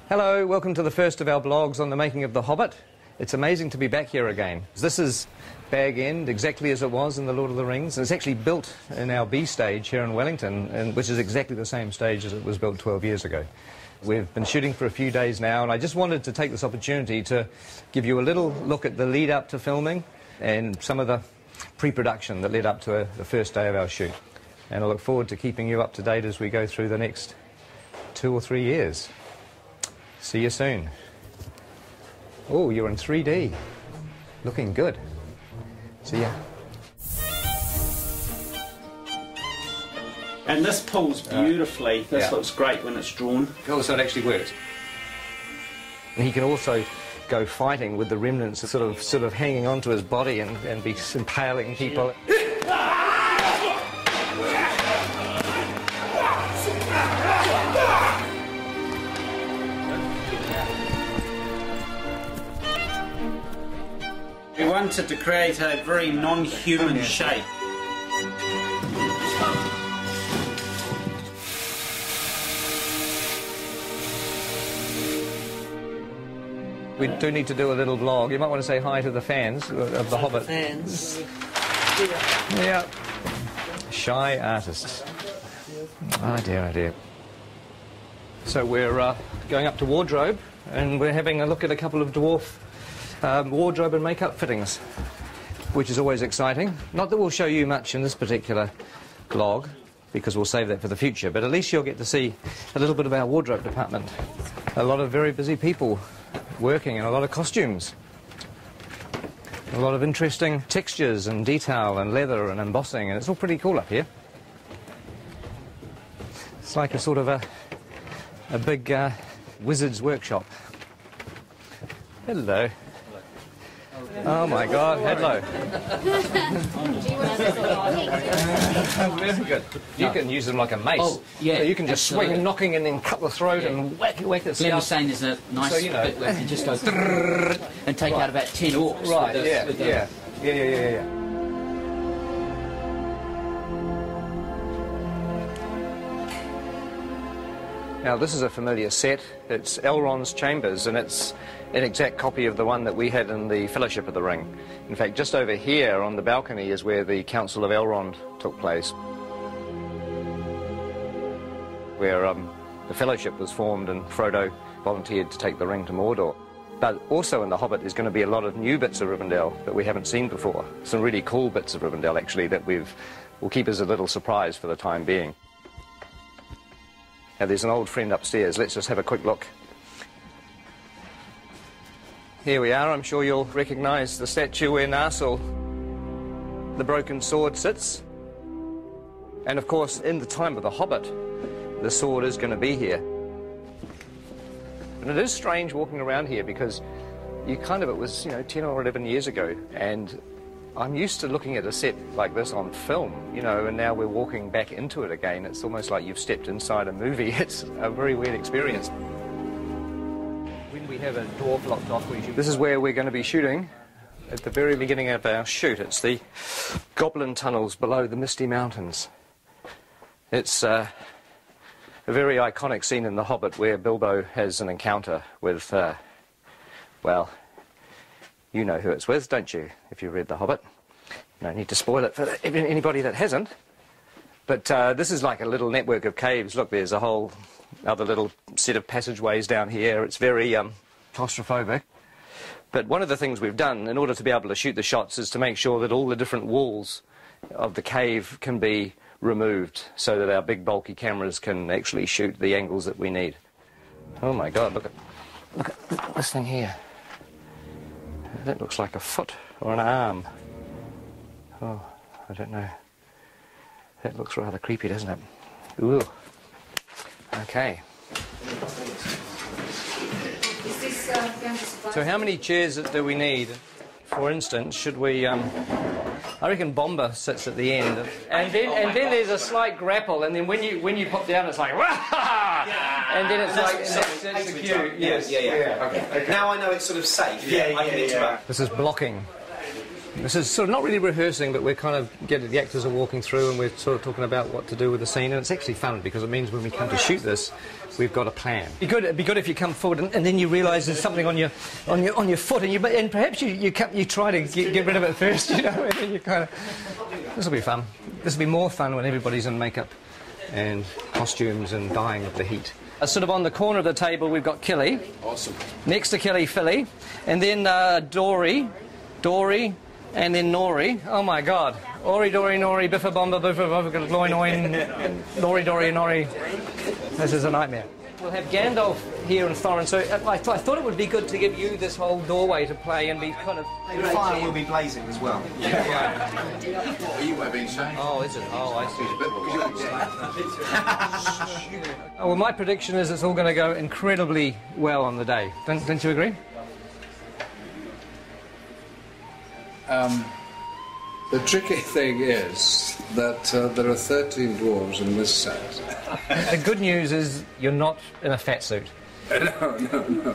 Hello, welcome to the first of our blogs on the making of The Hobbit. It's amazing to be back here again. This is Bag End, exactly as it was in The Lord of the Rings. And it's actually built in our B stage here in Wellington, which is exactly the same stage as it was built 12 years ago. We've been shooting for a few days now, and I just wanted to take this opportunity to give you a little look at the lead up to filming and some of the pre-production that led up to the first day of our shoot. And I look forward to keeping you up to date as we go through the next 2 or 3 years. See you soon. Oh, you're in 3D. Looking good. See ya. And this pulls beautifully. This looks great when it's drawn. Oh, so it actually works. And he can also go fighting with the remnants sort of hanging onto his body and be impaling people. We wanted to create a very non-human shape. We do need to do a little vlog. You might want to say hi to the fans of The Hobbit. Fans. Yeah. Shy artists. Oh dear, oh dear. So we're going up to wardrobe, and we're having a look at a couple of dwarf wardrobe and makeup fittings, which is always exciting. Not that we'll show you much in this particular vlog, because we'll save that for the future, but at least you'll get to see a little bit of our wardrobe department. A lot of very busy people working in a lot of costumes. A lot of interesting textures and detail and leather and embossing, and it's all pretty cool up here. It's like a sort of a big wizard's workshop. Hello. Oh my God, hello. Very good. You can use them like a mace. Oh, yeah. So you can just swing knocking and then cut the throat and whack it. Glenn was saying there's a nice bit where you just go and take out about 10 orcs. Right, yeah. Now this is a familiar set. It's Elrond's chambers, and it's an exact copy of the one that we had in the Fellowship of the Ring. In fact, just over here on the balcony is where the Council of Elrond took place, where the Fellowship was formed and Frodo volunteered to take the ring to Mordor. But also in The Hobbit is going to be a lot of new bits of Rivendell that we haven't seen before. Some really cool bits of Rivendell, actually, that we'll keep as a little surprise for the time being. Now, there's an old friend upstairs. Let's just have a quick look. Here we are. I'm sure you'll recognise the statue where Narsil, the broken sword, sits. And, of course, in the time of The Hobbit, the sword is going to be here. And it is strange walking around here because it was, 10 or 11 years ago, and I'm used to looking at a set like this on film, and now we're walking back into it again. It's almost like you've stepped inside a movie. It's a very weird experience. When we have a dwarf locked off, this is where we're going to be shooting at the very beginning of our shoot. It's the goblin tunnels below the Misty Mountains. It's a very iconic scene in The Hobbit where Bilbo has an encounter with, well, you know who it's with, don't you, if you read The Hobbit? No need to spoil it for anybody that hasn't. But this is like a little network of caves. Look, there's a whole other little set of passageways down here. It's very claustrophobic. But one of the things we've done in order to be able to shoot the shots is to make sure that all the different walls of the cave can be removed so that our big bulky cameras can actually shoot the angles that we need. Oh my God, look at this thing here. That looks like a foot or an arm. Oh, I don't know. That looks rather creepy, doesn't it? Ooh. Okay. So how many chairs do we need? For instance, should we... I reckon Bomber sits at the end, and then there's a slight grapple, and then when you pop down, it's like, and then it's that's the cue. Yes. Yeah. Okay. Now I know it's sort of safe. I can interrupt. This is blocking. This is sort of not really rehearsing, but we're kind of the actors are walking through and we're sort of talking about what to do with the scene, and it's actually fun because it means when we come to shoot this, we've got a plan. It'd be good if you come forward and then you realise there's something on your foot, and perhaps you try to get rid of it first, you know, and then you kind of. This will be fun. This will be more fun when everybody's in makeup and costumes and dying of the heat. Sort of on the corner of the table, we've got Killy. Awesome. Next to Killy, Philly, and then Dory, and then Nori. Oh my God! Ori, Dory, Nori, Biffa, Bomba, Biffa, Biffa, Loin, Oin, Lori, Dory, Nori. This is a nightmare. We'll have Gandalf here and Thorin, so I thought it would be good to give you this whole doorway to play and be kind of... The fire will be blazing as well. Yeah. What are you being saying? Oh, is it? Oh, I see. Oh, well, my prediction is it's all going to go incredibly well on the day. Don't you agree? The tricky thing is that there are 13 dwarves in this set. The good news is you're not in a fat suit. No.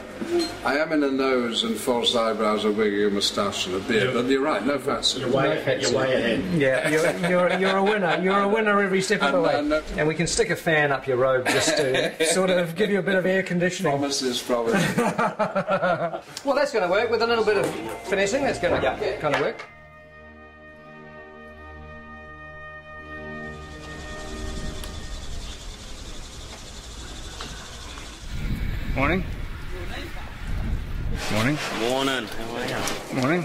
I am in a nose and false eyebrows, a wig, a moustache and a beard, but you're right, no fat suit. You're way ahead. Yeah, you're a winner. You're a winner every step of the way. And we can stick a fan up your robe just to sort of give you a bit of air conditioning. Promises. Well, that's going to work with a little bit of finessing. That's going to kind of work. Morning. Morning. Morning. How are you? Morning.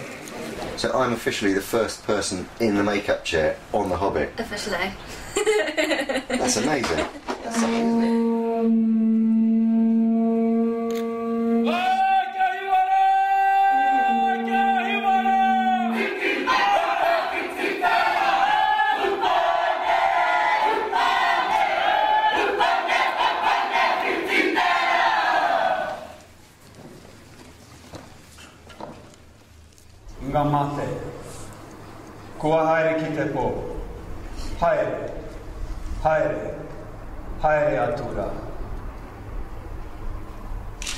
So I'm officially the first person in the makeup chair on The Hobbit. Officially. That's amazing. That's something, isn't it? Ngamate. Kua haere ki te pō. Haere. Haere atura.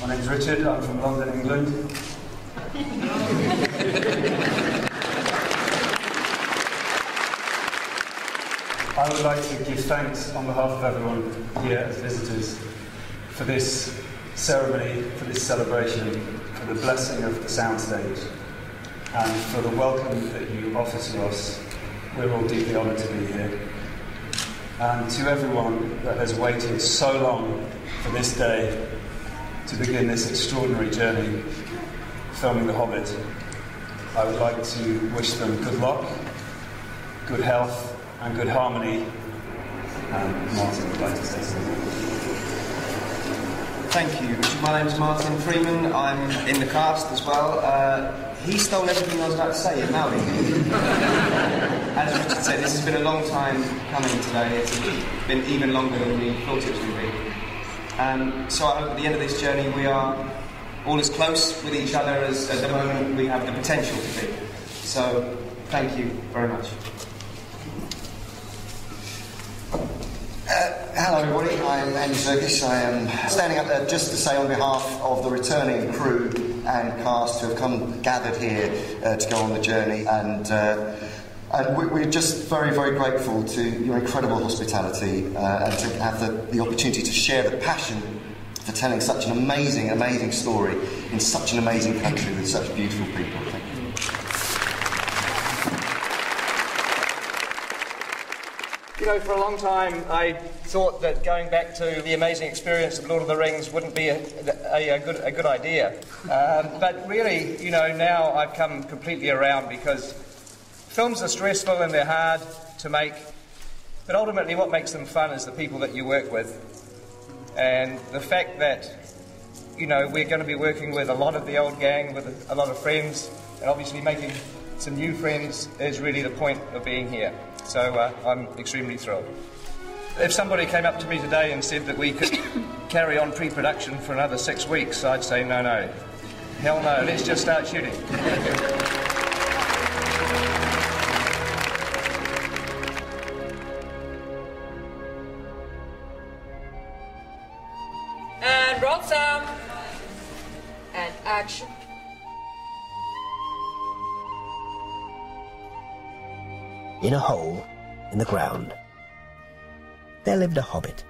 My name's Richard, I'm from London, England. I would like to give thanks on behalf of everyone here as visitors for this ceremony, for this celebration, for the blessing of the soundstage, and for the welcome that you offer to us. We're all deeply honoured to be here. And to everyone that has waited so long for this day to begin this extraordinary journey filming The Hobbit, I would like to wish them good luck, good health and good harmony. And Martin would like to say something. Thank you. My name's Martin Freeman. I'm in the cast as well. He stole everything I was about to say in Maori. As Richard said, this has been a long time coming today. It's been even longer than we thought it was going to be. So I hope at the end of this journey we are all as close with each other as at the moment we have the potential to be. So thank you very much. Hello everybody, I'm Andy Serkis. I am standing up there just to say on behalf of the returning crew and cast who have gathered here to go on the journey, and we're just very, very grateful to your incredible hospitality and to have the opportunity to share the passion for telling such an amazing story in such an amazing country with such beautiful people. Thank you. You know, for a long time I thought that going back to the amazing experience of Lord of the Rings wouldn't be a good idea. But really, you know, now I've come completely around, because films are stressful and they're hard to make, but ultimately what makes them fun is the people that you work with. And the fact that, you know, we're going to be working with a lot of the old gang, with a lot of friends, and obviously making some new friends is really the point of being here. So I'm extremely thrilled. If somebody came up to me today and said that we could carry on pre-production for another 6 weeks, I'd say no. Hell no, let's just start shooting. And roll sound. And action. in a hole in the ground, there lived a hobbit.